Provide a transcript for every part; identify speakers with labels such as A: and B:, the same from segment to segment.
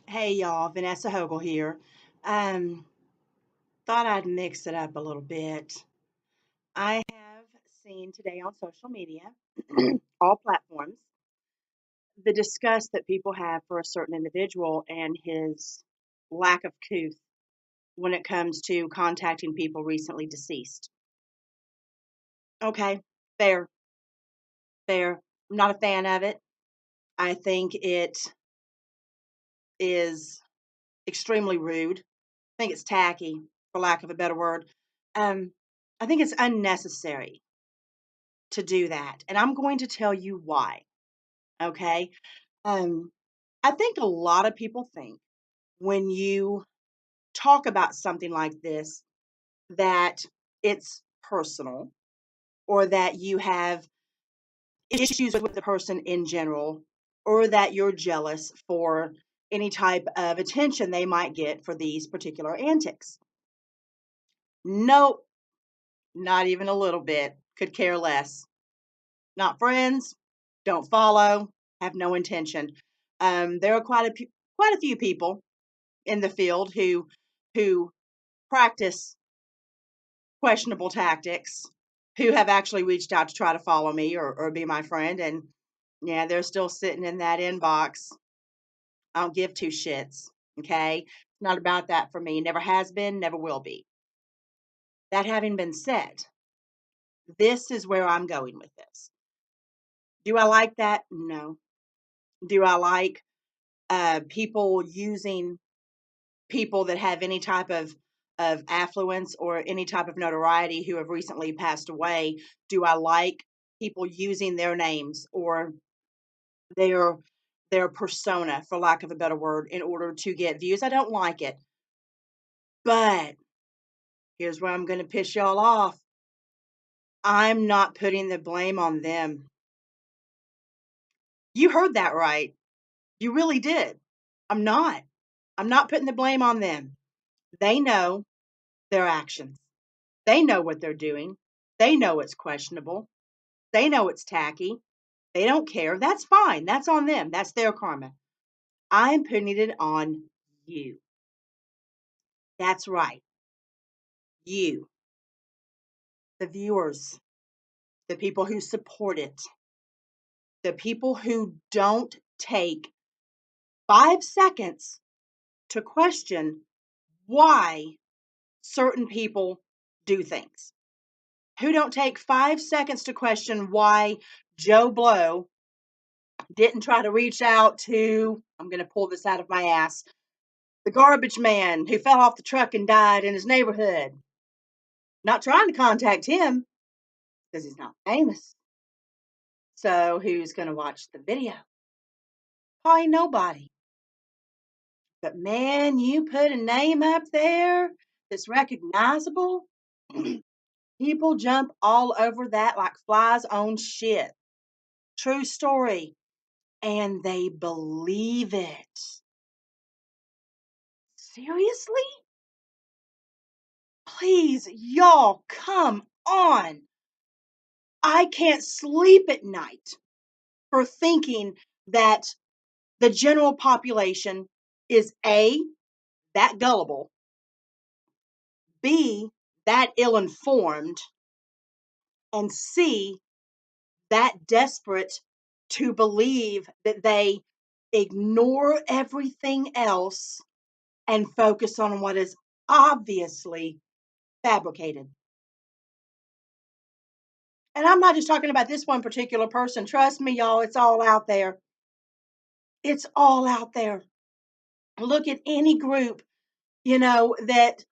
A: Hey y'all, Vanessa Hogle here. Um, Thought I'd mix it up a little bit. I have seen today on social media, all platforms, the disgust that people have for a certain individual and his lack of couth when it comes to contacting people recently deceased. Okay, fair, fair. I'm not a fan of it. I think it is extremely rude. I think it's tacky, for lack of a better word. Um, I think it's unnecessary to do that. And I'm going to tell you why. Okay. Um, I think a lot of people think when you talk about something like this that it's personal or that you have issues with the person in general or that you're jealous for any type of attention they might get for these particular antics. Nope, not even a little bit. Could care less. Not friends, don't follow, have no intention. There are quite a few people in the field who practice questionable tactics, who have actually reached out to try to follow me or be my friend, and yeah, they're still sitting in that inbox. I don't give two shits. Okay, it's not about that for me. Never has been, never will be. That having been said, this is where I'm going with this. Do I like that? No. Do I like people using people that have any type of affluence or any type of notoriety who have recently passed away? Do I like people using their names or their their persona, for lack of a better word, in order to get views? I don't like it. But here's where I'm going to piss y'all off. I'm not putting the blame on them. You heard that right. You really did. I'm not. I'm not putting the blame on them. They know their actions. They know what they're doing. They know it's questionable. They know it's tacky. They don't care. That's fine. That's on them. That's their karma. I'm putting it on you. That's right. You, the viewers, the people who support it, the people who don't take 5 seconds to question why certain people do things, who don't take 5 seconds to question why Joe Blow didn't try to reach out to, I'm going to pull this out of my ass, the garbage man who fell off the truck and died in his neighborhood. Not trying to contact him because he's not famous. So who's going to watch the video? Probably nobody. But man, you put a name up there that's recognizable. People jump all over that like flies on shit. True story. And they believe it. Seriously? Please, y'all, come on. I can't sleep at night for thinking that the general population is A, that gullible, B, that ill informed, and C, that desperate to believe that they ignore everything else and focus on what is obviously fabricated. And I'm not just talking about this one particular person. Trust me, y'all, it's all out there. It's all out there. Look at any group, that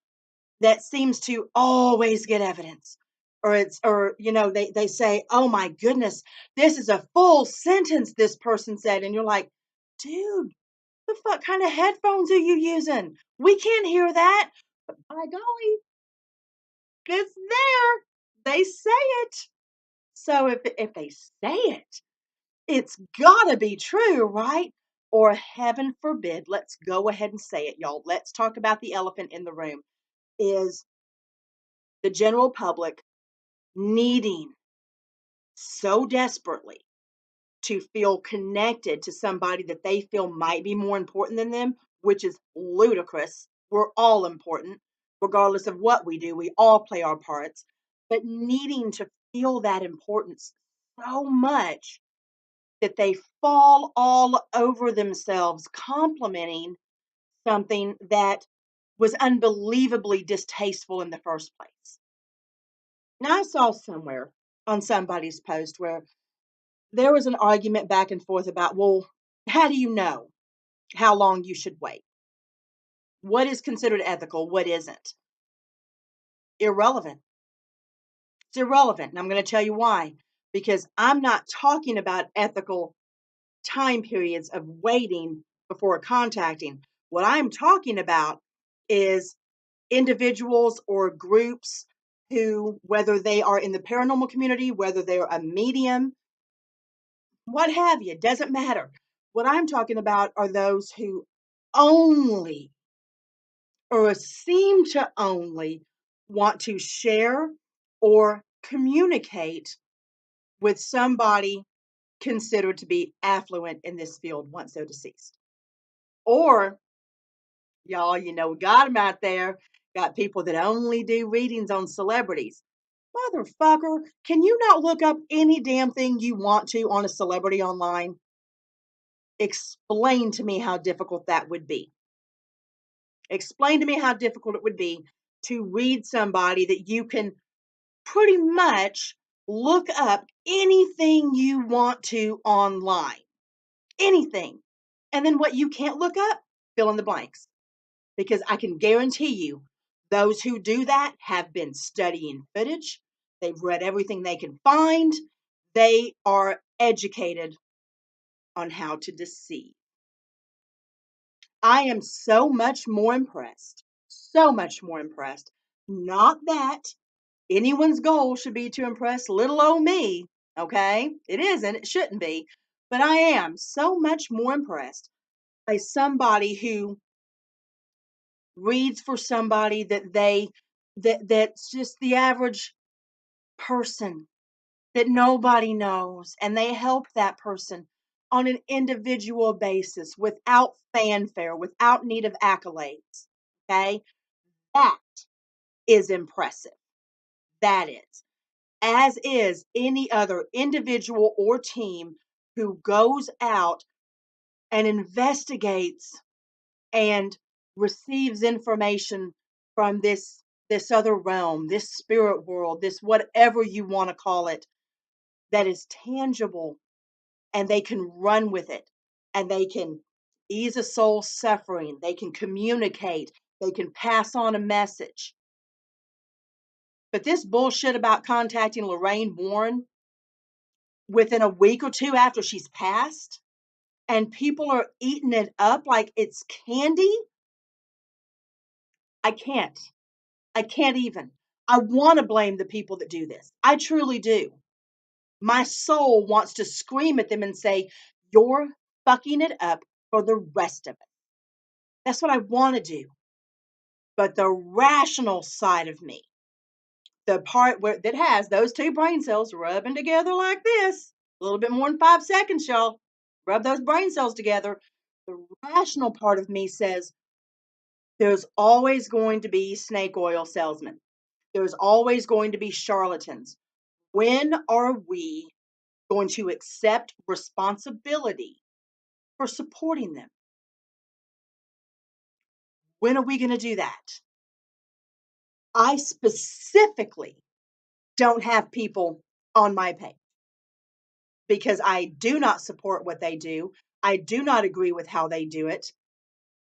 A: seems to always get evidence. Or they say, oh my goodness, this is a full sentence this person said. And you're like, dude, the fuck kind of headphones are you using? We can't hear that. But by golly, it's there. They say it. So if they say it, it's gotta be true, right? Or heaven forbid, let's go ahead and say it, y'all. Let's talk about the elephant in the room. Is the general public needing so desperately to feel connected to somebody that they feel might be more important than them? which is ludicrous. We're all important, regardless of what we do. We all play our parts, but needing to feel that importance so much that they fall all over themselves complimenting something that was unbelievably distasteful in the first place. Now, I saw somewhere on somebody's post where there was an argument back and forth about, well, how do you know how long you should wait? What is considered ethical? What isn't? Irrelevant. It's irrelevant. And I'm going to tell you why. Because I'm not talking about ethical time periods of waiting before contacting. What I'm talking about is individuals or groups who, whether they are in the paranormal community, whether they're a medium, what have you, doesn't matter. What I'm talking about are those who only or seem to only want to share or communicate with somebody considered to be affluent in this field once they're deceased. Or, y'all, we got them out there, got people that only do readings on celebrities. Motherfucker, can you not look up any damn thing you want to on a celebrity online? Explain to me how difficult that would be. Explain to me how difficult it would be to read somebody that you can pretty much look up anything you want to online. Anything. And then what you can't look up, fill in the blanks. Because I can guarantee you, those who do that have been studying footage. They've read everything they can find. They are educated on how to deceive. I am so much more impressed. So much more impressed. Not that anyone's goal should be to impress little old me, okay? It isn't, it shouldn't be. But I am so much more impressed by somebody who reads for somebody that's just the average person that nobody knows, and they help that person on an individual basis without fanfare, without need of accolades. Okay? That is impressive. That is. As is any other individual or team who goes out and investigates and receives information from this other realm, this spirit world, this whatever you want to call it, that is tangible, and they can run with it, and they can ease a soul's suffering, they can communicate, they can pass on a message. But this bullshit about contacting Lorraine Warren within a week or two after she's passed, and people are eating it up like it's candy, I can't. I can't even. I want to blame the people that do this. I truly do. My soul wants to scream at them and say, you're fucking it up for the rest of it. That's what I want to do. But the rational side of me, the part that has those two brain cells rubbing together like this, a little bit more than 5 seconds, y'all. Rub those brain cells together. The rational part of me says there's always going to be snake oil salesmen. There's always going to be charlatans. When are we going to accept responsibility for supporting them? When are we going to do that? I specifically don't have people on my page because I do not support what they do. I do not agree with how they do it.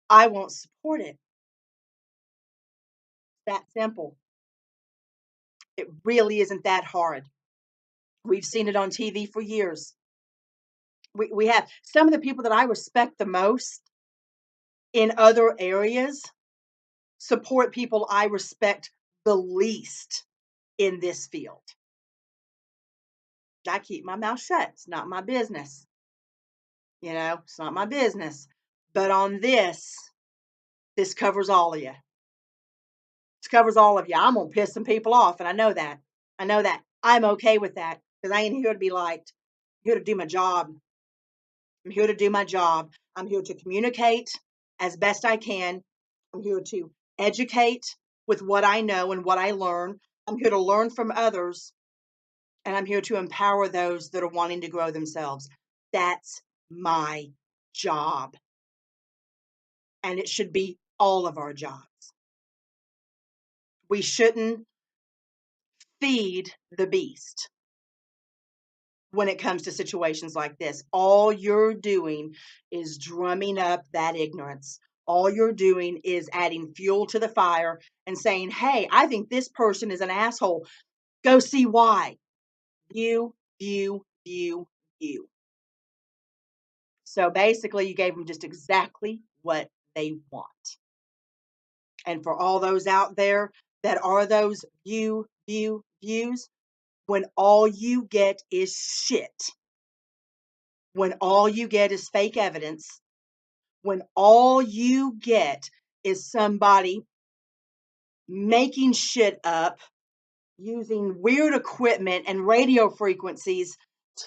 A: I won't support it. That simple. It really isn't that hard. We've seen it on TV for years. We have some of the people that I respect the most in other areas support people I respect the least in this field. I keep my mouth shut. It's not my business. It's not my business. But on this covers all of you. This covers all of you. I'm going to piss some people off, and I know that. I know that. I'm okay with that because I ain't here to be liked. I'm here to do my job. I'm here to do my job. I'm here to communicate as best I can. I'm here to educate with what I know and what I learn. I'm here to learn from others, and I'm here to empower those that are wanting to grow themselves. That's my job, and it should be all of our jobs. We shouldn't feed the beast when it comes to situations like this. All you're doing is drumming up that ignorance. All you're doing is adding fuel to the fire and saying, hey, I think this person is an asshole. Go see why. You, you, you, you. So basically, you gave them just exactly what they want. And for all those out there that are those views, when all you get is shit, when all you get is fake evidence, when all you get is somebody making shit up, using weird equipment and radio frequencies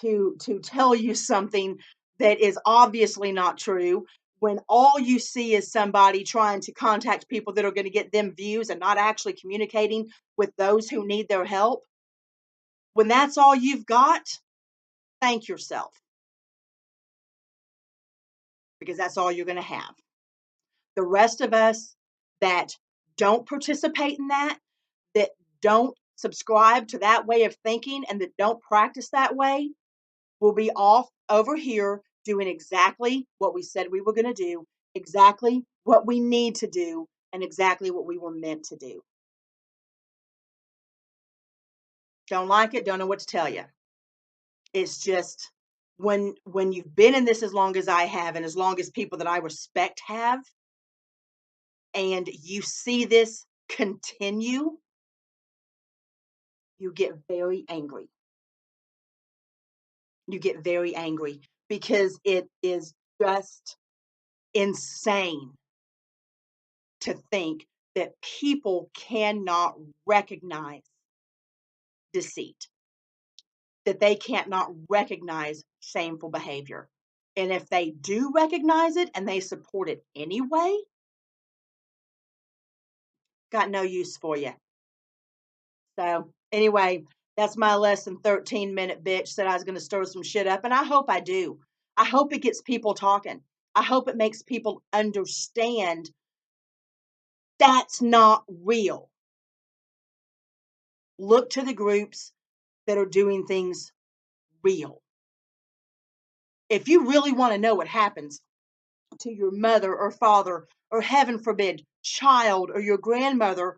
A: to tell you something that is obviously not true, when all you see is somebody trying to contact people that are going to get them views and not actually communicating with those who need their help, when that's all you've got, thank yourself, because that's all you're going to have. The rest of us that don't participate in that don't subscribe to that way of thinking, and that don't practice that way, will be off over here doing exactly what we said we were going to do, exactly what we need to do, and exactly what we were meant to do. Don't like it, don't know what to tell you. It's just when you've been in this as long as I have, and as long as people that I respect have, and you see this continue, you get very angry. You get very angry because it is just insane to think that people cannot recognize deceit, that they can't not recognize shameful behavior. And if they do recognize it and they support it anyway, got no use for you. So anyway, that's my less than 13-minute bitch. Said I was going to stir some shit up, and I hope I do. I hope it gets people talking. I hope it makes people understand that's not real. Look to the groups that are doing things real. If you really want to know what happens to your mother or father, or heaven forbid, child, or your grandmother,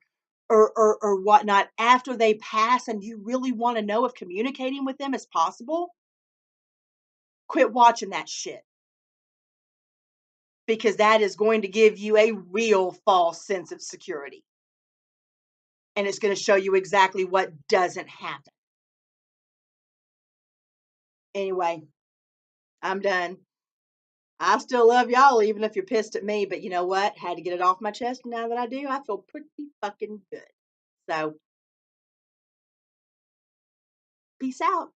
A: or whatnot after they pass, and you really want to know if communicating with them is possible, quit watching that shit. Because that is going to give you a real false sense of security. And it's going to show you exactly what doesn't happen. Anyway, I'm done. I still love y'all, even if you're pissed at me. But you know what? Had to get it off my chest. Now that I do, I feel pretty fucking good. So, peace out.